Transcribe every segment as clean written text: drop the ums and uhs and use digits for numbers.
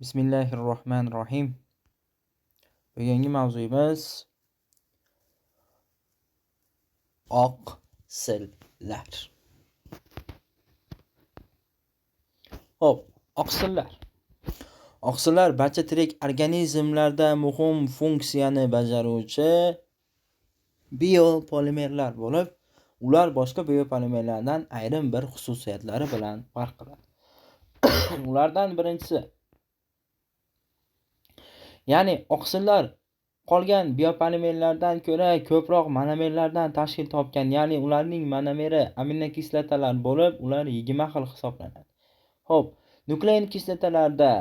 Bismillahirrohmanirrohim. Bugungi mavzuyimiz oqsillar. Oqsillar. Oqsillar barcha tirik organizmlarda muhim funksiyani bajaruvchi biopolimerlar bo'lib, ular boshqa biopolimerlardan ayrim bir xususiyatlari bilan farq qiladi. Ulardan birinchisi, ya'ni oqsillar qolgan biopolimerlardan ko'ra ko'proq monomerlardan tashkil topgan, ya'ni ularning monomeri aminokislotalar bo'lib, ular 20 xil hisoblanadi. Nuklein kislotalarda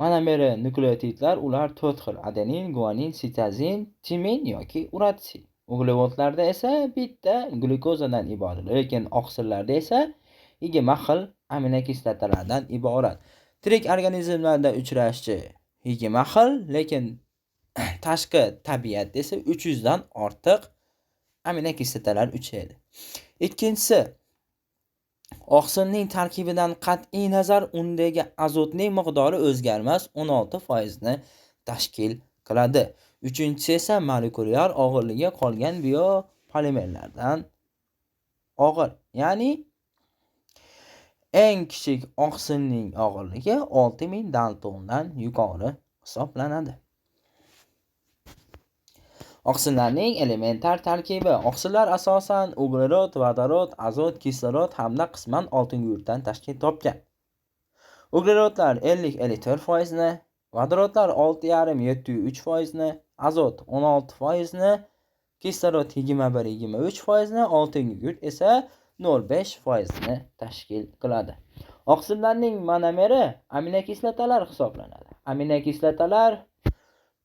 monomeri nukleotidlar, ular 4 xil: adenin, guanin, sitozin, timin yoki uratsin. Uglevodlarda esa bitta glyukozadan iborat, lekin oqsillarda esa 20 xil aminokislotalardan iborat. Tirik organizmlarda uchrashi 20 xil, lekin tashqi tabiatda esa 300 dan ortiq aminokislotalar uchraydi. Ikkinchisi, oqsilning tarkibidan qat'iy nazar undagi azotning miqdori o'zgarmas 16% ni tashkil qiladi. Uchinchisi esa molekulyar og'irligi qolgan biopolimerlardan og'ir. Ya'ni eng kichik oqsilning og'irligi 6000 daltondan yuqori hisoblanadi. Oqsillarning elementar tarkibi. Oqsillar asosan uglerod, vodorod, azot, kislorod hamda qisman oltin gumurtdan tashkil topgan. Uglerodlar 50-54% ni, vodorodlar 6,5-7,3% ni, azot 16% ni, kislorod 21-23% ni, oltin gumurt esa 0,5% ni tashkil qiladi. Oqsillarning monomeri aminokislotalar hisoblanadi. Aminokislotalar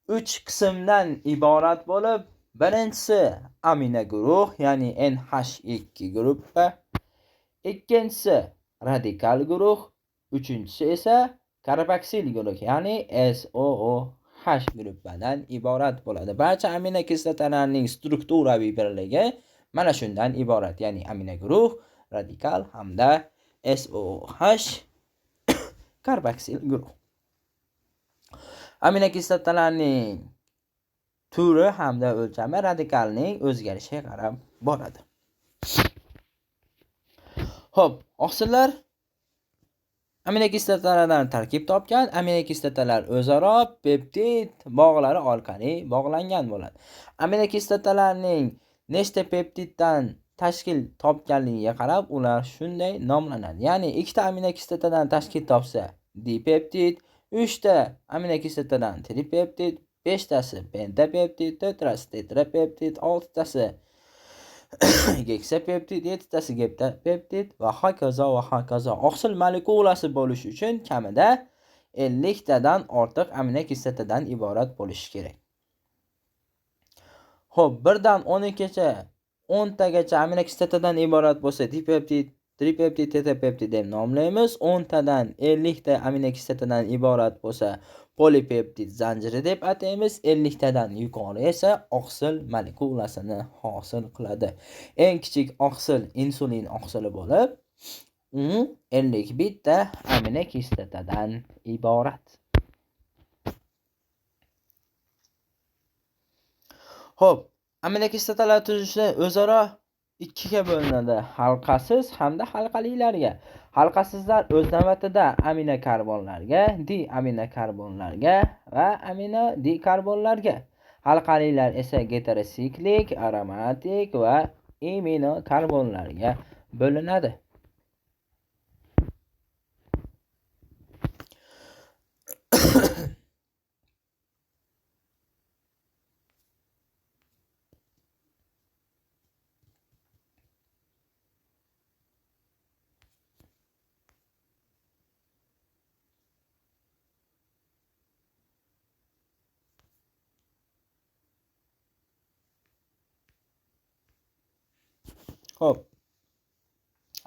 3 qismdan iborat bo'lib, birinchisi amino guruh, ya'ni NH2 guruhi, ikkinchisi radikal guruh, uchinchisi esa karboksil guruh, ya'ni SOOH guruhidan iborat bo'ladi. Barcha aminokislotalarning strukturaviy birligi mana shundan iborat, ya'ni amino guruh, radikal hamda SOOH karboksil guruh. Aminokislotalarning turi hamda o'lchami radikalning o'zgarishiga qarab boradi. Oqsillar aminokislotalardan tarkib topgan. Aminokislotalar o'zaro peptid bog'lari orqali bog'langan bo'ladi. Aminokislotalarning nechta peptiddan tashkil topganligiga qarab ular shunday nomlanadi. Ya'ni ikkita aminokislotadan tashkil topsa dipeptid, 3 ta aminokislotadan tripeptid, 5 tasi pentapeptid, 4 tasi tetrapeptid, 6 tasi heksapeptid, 7 tasi heptapeptid va hokazo va hokazo. Oqsil molekulasi bo'lish uchun kamida 50 tadan ortiq aminokislotadan iborat bo'lishi kerak. 1 dan 12 gacha 10 tagacha aminokislotadan iborat bo'lsa dipeptid, tripeptid, tetrapeptid deb nomlaymiz. 10 tadan 50 ta aminokislotadan iborat bo'lsa polipeptid zanjiri deb ataymiz. 50 tadan yuqori esa oqsil molekulasini hosil qiladi. Eng kichik oqsil insulin oqsili bo'lib, u 51 ta aminokislotadan iborat. Aminokislotalar tuzishi o'zaro ikkiga bo'linadi: halqasiz hamda halqalilarga. Halqasizlar o'z navbatida aminokarbonlarga, diaminokarbonlarga va aminodikarbonlarga. Halqalilar esa heterosiklik, aromatik va aminokarbonlarga bo'linadi.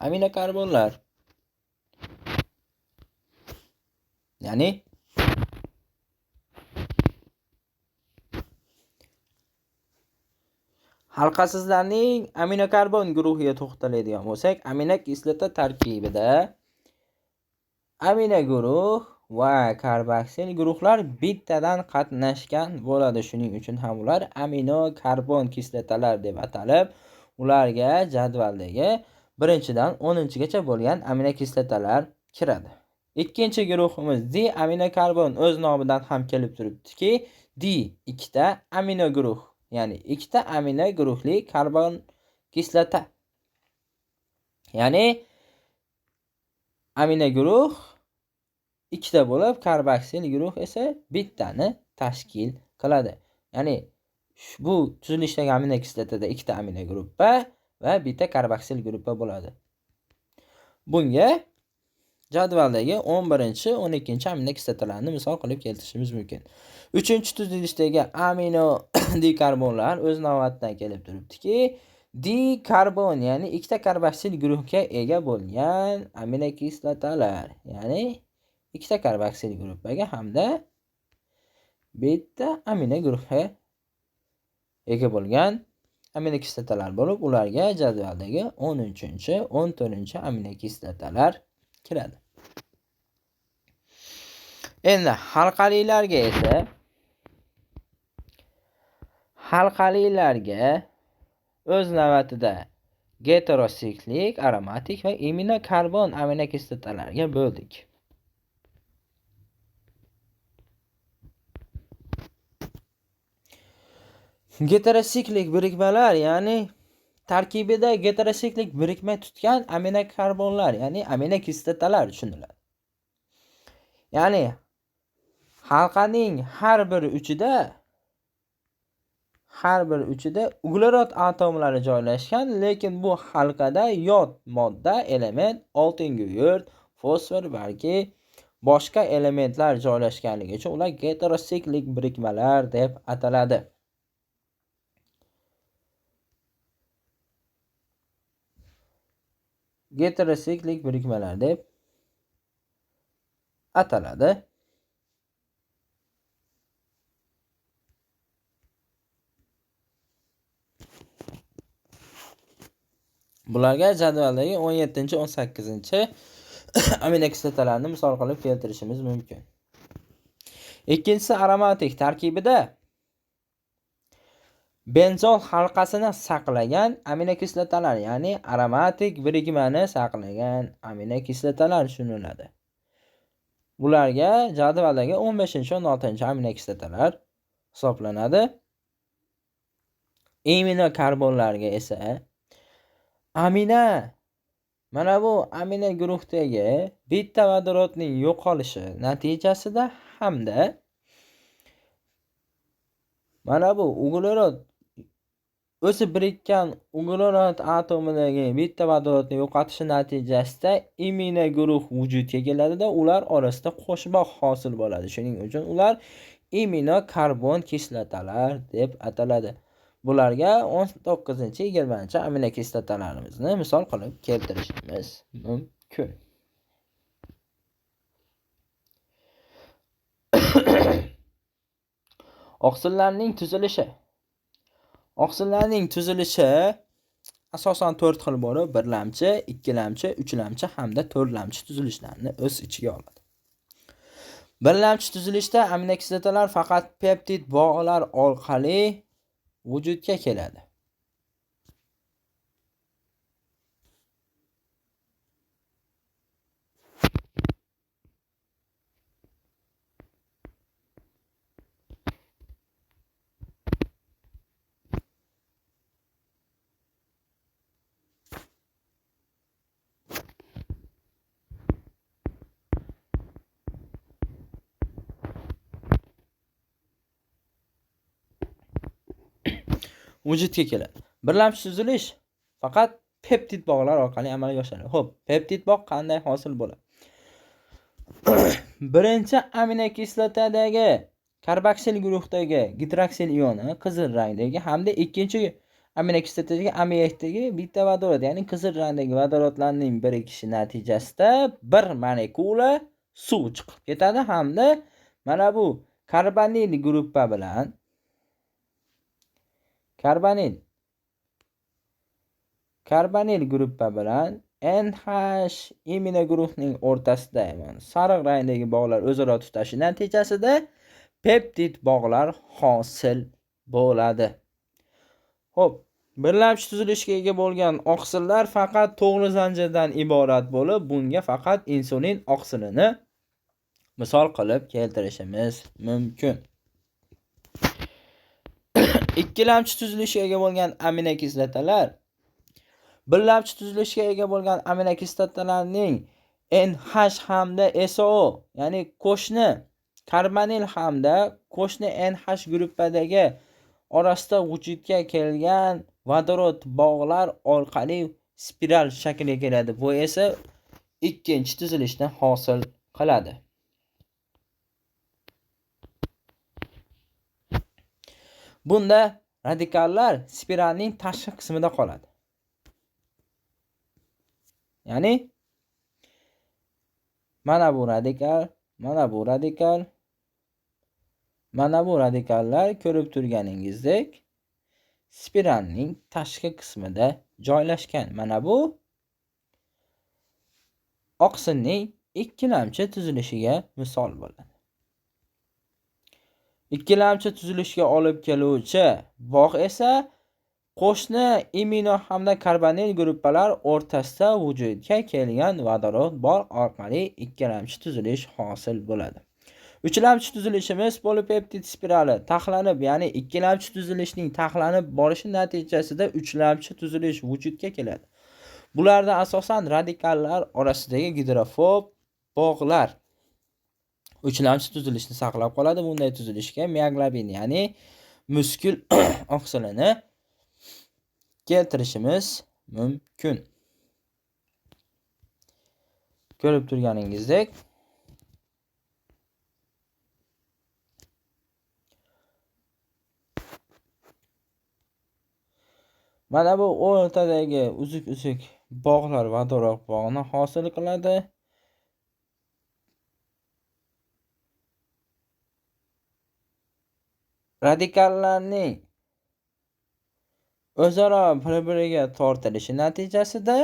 Aminokarbonlar, ya'ni halqasizlarning aminokarbon guruhiga to'xtaladigan bo'lsak, aminokislota tarkibida amino guruh va karboksil guruhlar bittadan qatnashgan bo'ladi. Shuning uchun ham ular amino karbon kislotalar deb atalib, ularga jadvaldagi 1-dan 10-gacha bo'lgan aminokislotalar kiradi. Ikkinchi guruhimiz D-aminokarbon o'z nomidan ham kelib turibdiki, D ikkita amino guruh, ya'ni ikkita amino guruhli karbon kislota. Ya'ni amino guruh ikkita bo'lib, karboksil guruh esa bittani tashkil qiladi. Ya'ni bu tuzilishdagi aminokislotada ikkita amino gruppa va bitta karboksil gruppa bo'ladi. Bunga jadvaldagi 11, 12 aminokislotalarni misol qilib keltirishimiz mumkin. 3-tuzilishdagi amino dikarbonlar o'z navbatdan kelib turibdiki, dikarbon, ya'ni ikkita karboksil guruhga ega bo'lgan aminokislotalar, ya'ni ikkita karboksil gruppaga hamda bitta amino guruhga ega bo'lgan aminokislotalar bo'lib, ularga jadvaldagi 13, 14 aminokislotalar kiradi. Endi halqalilarga o'z navbatida heterosiklik, aromatik va aminokarbon aminokislotalarga bo'ldik. Heterosiklik birikmalar, ya'ni tarkibida heterosiklik birikma tutgan aminokarbonlar, ya'ni aminokislotalar tushuniladi. Ya'ni halqaning har bir uchida uglерод atomlari joylashgan, lekin bu halqada yod modda, element, oltin guyurt, fosfor balki boshqa elementlar joylashganligi uchun ular heterosiklik birikmalar deb ataladi. Heterosiklik birikmalar deb ataladi. Bularga jadvaldagi 17, 18 aminokislotalarni misol qilib keltirishimiz mumkin. Ikkinchisi aromatik, tarkibida benzol halqasini saqlagan aminokislotalar, ya'ni aromatik birikmani saqlagan aminokislotalar tushuniladi. Bularga jadvaldagi 15, 16 aminokislotalar hisoblanadi. Aminokarbonlarga esa mana bu amino guruhdagi bitta vodorodning yo'qolishi natijasida hamda mana bu uglerod o'zi birikkan uglerod atomidagi bitta vodorodni yo'qotishi natijasida amino guruh vujudga keladida, ular orasida qo'shmoq hosil bo'ladi. Shuning uchun ular aminokarbon kislotalar deb ataladi. Bularga 19, 20 aminokislotalarimizni misol qilib keltirishimiz mumkin. Oqsillarning tuzilishi asosan 4 xil bo'lib, 1-lamchi, 2-lamchi, 3-lamchi hamda 4-lamchi tuzilishlarni o'z ichiga oladi. 1-lamchi tuzilishda aminokislotalar faqat peptid bog'lar orqali vujudga keladi. Birlamchi tuzilish faqat peptid bog'lar orqali amalga oshadi. Xo'p, peptid bog' qanday hosil bo'ladi? Birinchi aminokislotadagi karboksil guruhdagi gidroksil ioni qizil rangdagi hamda ikkinchi aminokislotadagi amiyakdagi bitta vodorod, ya'ni qizil rangdagi vodorodlarning birikishi natijasida bir molekula suv chiqib ketadi hamda mana bu karbonil gruppa bilan NH amino guruhning o'rtasida sariq rangdagi bog'lar o'zaro tutashi natijasida peptid bog'lar hosil bo'ladi. Xo'p, birlamchi tuzilishga ega bo'lgan oqsillar faqat to'g'ri zanjirdan iborat bo'lib, bunga faqat insulin oqsilini misol qilib keltirishimiz mumkin. Ikkilamchi tuzilishga ega bo'lgan aminokislotalar birlamchi tuzilishga ega bo'lgan aminokislotalarning NH hamda SO, ya'ni qo'shni karbonil hamda qo'shni NH gruppadagi orasida vujudga kelgan vodorod bog'lar orqali spiral shakliga keladi. Bu esa ikkinchi tuzilishni hosil qiladi. Bunda radikallar spiralning tashqi qismida qoladi. Ya'ni mana bu radikal, mana bu radikal, mana bu radikallar ko'rib turganingizdek spiralning tashqi qismida joylashgan. Mana bu oqsilning ikkilamchi tuzilishiga misol bo'ladi. Ikkilamchi tuzilishga olib keluvchi bog' esa qo'shni amino hamda karbonil gruppalar o'rtasida vujudga kelgan vodorod bog' orqali ikkilamchi tuzilish hosil bo'ladi. Uchlamchi tuzilishimiz polipeptid spirali taxlanib, ya'ni ikkilamchi tuzilishning taxlanib borishi natijasida uchlamchi tuzilish vujudga keladi. Bularda asosan radikallar orasidagi gidrofob bog'lar uchlamchi tuzilishni saqlab qoladi. Bunday tuzilishga mioglobin, ya'ni muskul oqsilini keltirishimiz mumkin. Ko'rib turganingizdek mana bu o'rtadagi uzuk-uzuk bog'lar vodorod bog'ini hosil qiladi. Radikallarning o'zaro bir-biriga tortilishi natijasida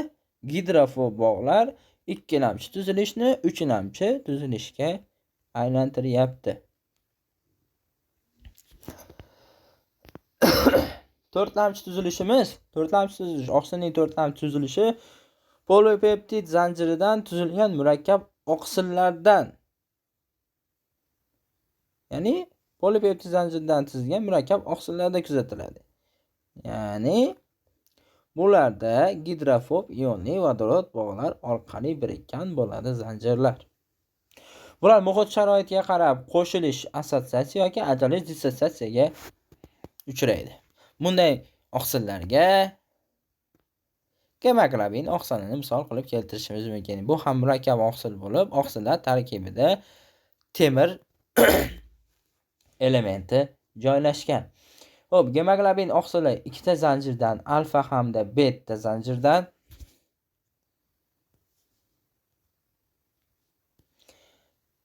gidrofob bog'lar ikkilamchi tuzilishni uchlamchi tuzilishga aylantiryapti. To'rtlamchi tuzilish, oqsilning to'rtlamchi tuzilishi polipeptid zanjiridan tuzilgan murakkab oqsillardan, ya'ni polipeptid zanjiridan tuzilgan murakkab oqsillarda kuzatiladi. Ya'ni bularda gidrofob ionli vodorod bog'lar orqali birikkan bo'ladi zanjirlar. Bular muhit sharoitiga qarab qo'shilish assotsiatsiya yoki ajralish dissotsiatsiyaga uchraydi. Bunday oqsillarga gemoglobin oqsilini misol qilib keltirishimiz mumkin. Bu ham murakkab oqsil bo'lib, oqsillar tarkibida temir elementi joylashgan. Xo'p, gemoglobin oqsili ikkita zanjirdan, alfa hamda beta zanjirdan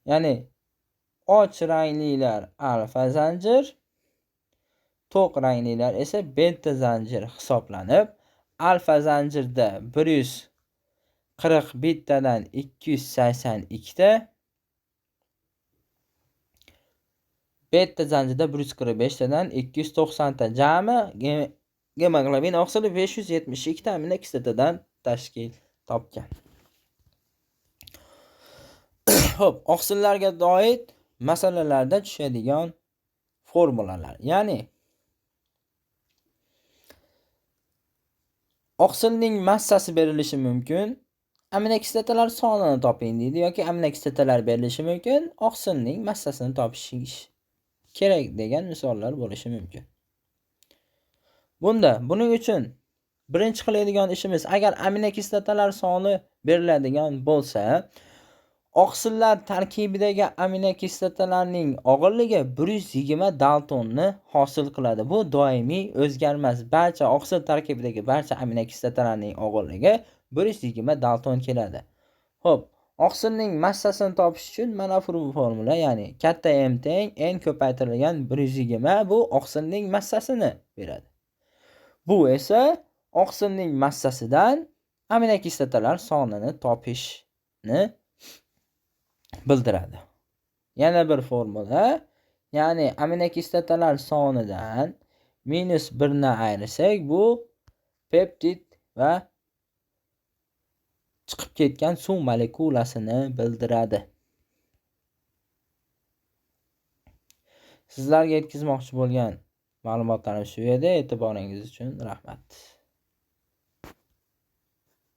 ya'ni och ranglilar alfa zanjir, to'q ranglilar esa beta zanjir hisoblanib, alfa zanjirda 140 betadan 282 ta, beta zanjirda 145 tadan 290 ta, jami gemoglobin oqsili 572 ta aminokislotadan tashkil topgan. Xo'p, oqsillarga doir masalalarda tushadigan formulalar. Ya'ni oqsilning massasi berilishi mumkin, aminokislotalar sonini toping deydi yoki aminokislotalar berilishi mumkin, oqsilning massasini topish kerak degan misollar bo'lishi mumkin. Buning uchun birinchi qiladigan ishimiz, agar aminokislotalar soni beriladigan bo'lsa, oqsillar tarkibidagi aminokislotalarning og'irligi 120 daltonni hosil qiladi. Bu doimiy o'zgarmas. Barcha oqsil tarkibidagi barcha aminokislotalarning og'irligi 120 dalton keladi. Xo'p, oqsilning massasini topish uchun mana bu formula, ya'ni katta M teng n ko'paytirilgan 120 bu oqsilning massasini beradi. Bu esa oqsilning massasidan aminokislotalar sonini topishni bildiradi. Yana bir formula, ya'ni aminokislotalar sonidan -1 ni ayirsak, bu peptid va chiqib ketgan suv molekulasini bildiradi. Sizlarga yetkazmoqchi bo'lgan ma'lumotlarim shu edi. E'tiboringiz uchun rahmat.